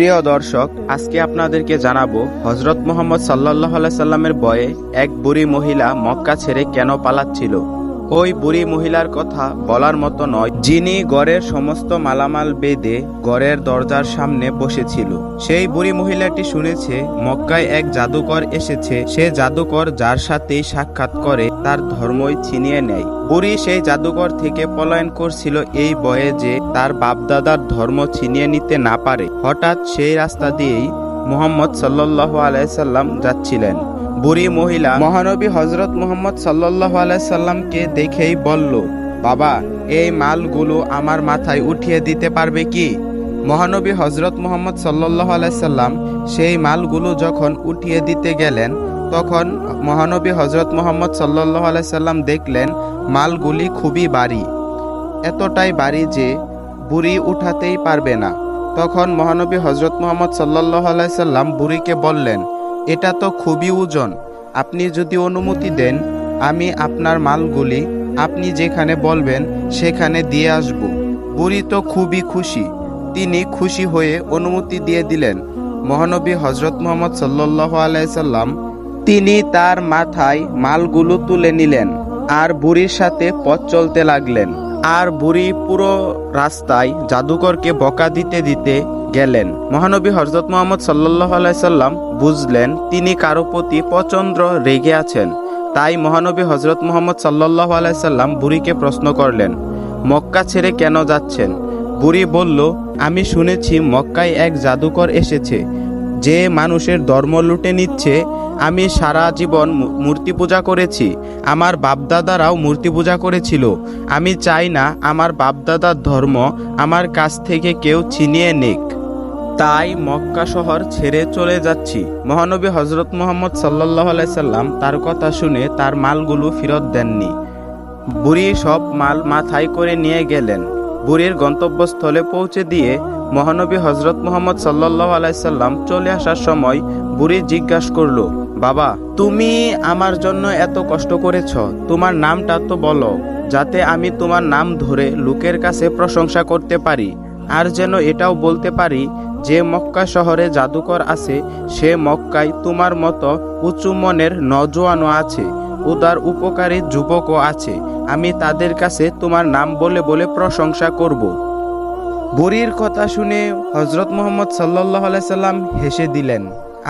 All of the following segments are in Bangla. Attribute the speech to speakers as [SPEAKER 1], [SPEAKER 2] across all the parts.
[SPEAKER 1] প্রিয় দর্শক, আজকে আপনাদেরকে জানাবো হযরত মুহাম্মদ সাল্লাল্লাহু আলাইহি সাল্লামের বয়ে এক বুড়ি মহিলা মক্কা ছেড়ে কেন পালাচ্ছিল। ওই বুড়ি মহিলার কথা বলার মতো নয়, যিনি ঘরের সমস্ত মালামাল বেঁধে ঘরের দরজার সামনে বসেছিল। সেই বুড়ি মহিলাটি শুনেছে মক্কায় এক জাদুকর এসেছে। সে জাদুকর যার সাথেই সাক্ষাৎ করে তার ধর্মই ছিনিয়ে নেয়। বুড়ি সেই জাদুকর থেকে পলায়ন করছিল এই ভয়ে যে তার বাপদাদার ধর্ম ছিনিয়ে নিতে না পারে। হঠাৎ সেই রাস্তা দিয়েই মুহাম্মদ সাল্লাল্লাহু আলাইহি সাল্লাম যাচ্ছিলেন। বুড়ি মহিলা মহানবী হযরত মুহাম্মদ সাল্লাল্লাহু আলাইহি সাল্লামকে দেখেই বলল, বাবা, এই মালগুলো আমার মাথায় উঠিয়ে দিতে পারবে কি? মহানবী হযরত মুহাম্মদ সাল্লাল্লাহু আলাইহি সাল্লাম সেই মালগুলো যখন উঠিয়ে দিতে গেলেন, তখন মহানবী হযরত মুহাম্মদ সাল্লাল্লাহু আলাইহি সাল্লাম দেখলেন মালগুলি খুবই ভারী, এতটাই ভারী যে বুড়ি উঠাতেই পারবে না। তখন মহানবী হযরত মুহাম্মদ সাল্লাল্লাহু আলাইহি সাল্লাম বুড়িকে বললেন, এটা তো খুবই ওজন, আপনি যদি অনুমতি দেন আমি আপনার মালগুলি আপনি যেখানে বলবেন সেখানে দিয়ে আসব। বুড়ি তো খুবই খুশি, তিনি খুশি হয়ে অনুমতি দিয়ে দিলেন। মহানবী হযরত মুহাম্মদ সাল্লাল্লাহু আলাইহি সাল্লাম তিনি তার মাথায় মালগুলো তুলে নিলেন আর বুড়ির সাথে পথ চলতে লাগলেন। আর বুড়ি পুরো রাস্তায় জাদুকরকে বকা দিতে দিতে গেলেন। মহানবী হযরত মুহাম্মদ সাল্লাল্লাহু আলাইহি সাল্লাম বুঝলেন তিনি কারো প্রতি প্রচন্ড রেগে আছেন। তাই মহানবী হযরত মুহাম্মদ সাল্লাল্লাহু আলাইহি সাল্লাম বুড়িকে প্রশ্ন করলেন, মক্কা ছেড়ে কেন যাচ্ছেন? বুড়ি বলল, আমি শুনেছি মক্কায় এক জাদুকর এসেছে যে মানুষের ধর্ম লুটে নিচ্ছে। আমি সারা জীবন মূর্তি পূজা করেছি, আমার বাপদাদারাও মূর্তি পূজা করেছিল। আমি চাই না আমার বাপদাদার ধর্ম আমার কাছ থেকে কেউ ছিনিয়ে নিক, তাই মক্কা শহর ছেড়ে চলে যাচ্ছি। মহানবী হযরত মুহাম্মদ সাল্লাল্লাহু আলাইহি সাল্লাম তার কথা শুনে তার মালগুলো ফেরত দেননি। বুড়ি সব মাল মাথায় করে নিয়ে গেলেন। বুড়ির গন্তব্যস্থলে পৌঁছে দিয়ে মহানবী হযরত মুহাম্মদ সাল্লাল্লাহু আলাইহি সাল্লাম চলে আসার সময় বুড়ি জিজ্ঞাসা করলো, বাবা, তুমি আমার জন্য এত কষ্ট করেছ, তোমার নামটা তো বলো, যাতে আমি তোমার নাম ধরে লোকের কাছে প্রশংসা করতে পারি, আর যেন এটাও বলতে পারি যে মক্কা শহরে জাদুকর আছে, সে মক্কায় তোমার মতো উঁচু মনের নওজোয়ানও আছে, উদার উপকারী যুবকও আছে। আমি তাদের কাছে তোমার নাম বলে বলে প্রশংসা করব। বুড়ির কথা শুনে হযরত মুহাম্মদ সাল্লাল্লাহু আলাইহি সাল্লাম হেসে দিলেন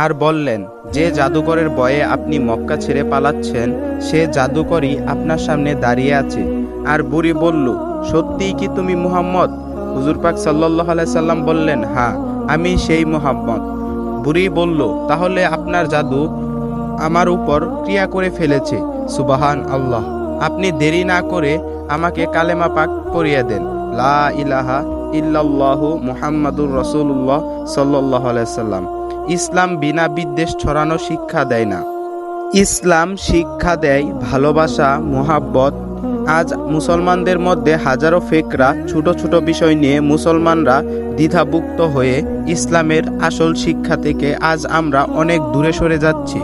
[SPEAKER 1] আর বললেন, যে জাদুকরের ভয়ে আপনি মক্কা ছেড়ে পালাচ্ছেন, সে জাদুকরই আপনার সামনে দাঁড়িয়ে আছে। আর বুড়ি বলল, সত্যিই কি তুমি মুহাম্মদ? হুজুর পাক সাল্লাল্লাহু আলাইহি সাল্লাম বললেন, হ্যাঁ, আমি সেই মুহাম্মদ। বুড়ি বলল, তাহলে আপনার জাদু আমার উপর ক্রিয়া করে ফেলেছে। সুবহান আল্লাহ, আপনি দেরি না করে আমাকে কালেমা পাক পড়িয়ে দেন, লা ইলাহা ইল্লাল্লাহু মুহাম্মাদুর রাসূলুল্লাহ সাল্লাল্লাহু আলাইহি সাল্লাম। ইসলাম বিনা বিদ্বেষ ছড়ানো শিক্ষা দেয় না, ইসলাম শিক্ষা দেয় ভালোবাসা, মুহাব্বত। আজ মুসলমানদের মধ্যে হাজারো ফেকরা ছোট ছোট বিষয় নিয়ে মুসলমানরা দ্বিধাভুক্ত হয়ে ইসলামের আসল শিক্ষা থেকে আজ আমরা অনেক দূরে সরে যাচ্ছি।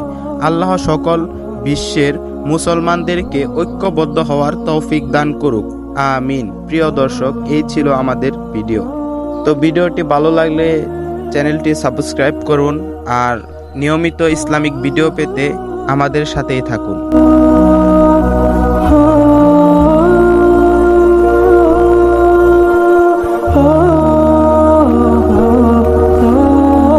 [SPEAKER 1] আল্লাহ সকল বিশ্বের মুসলমানদেরকে ঐক্যবদ্ধ হওয়ার তৌফিক দান করুক, আমিন। প্রিয় দর্শক, এই ছিল আমাদের ভিডিও। তো ভিডিওটি ভালো লাগলে চ্যানেলটি সাবস্ক্রাইব করুন আর নিয়মিত ইসলামিক ভিডিও পেতে আমাদের সাথেই থাকুন।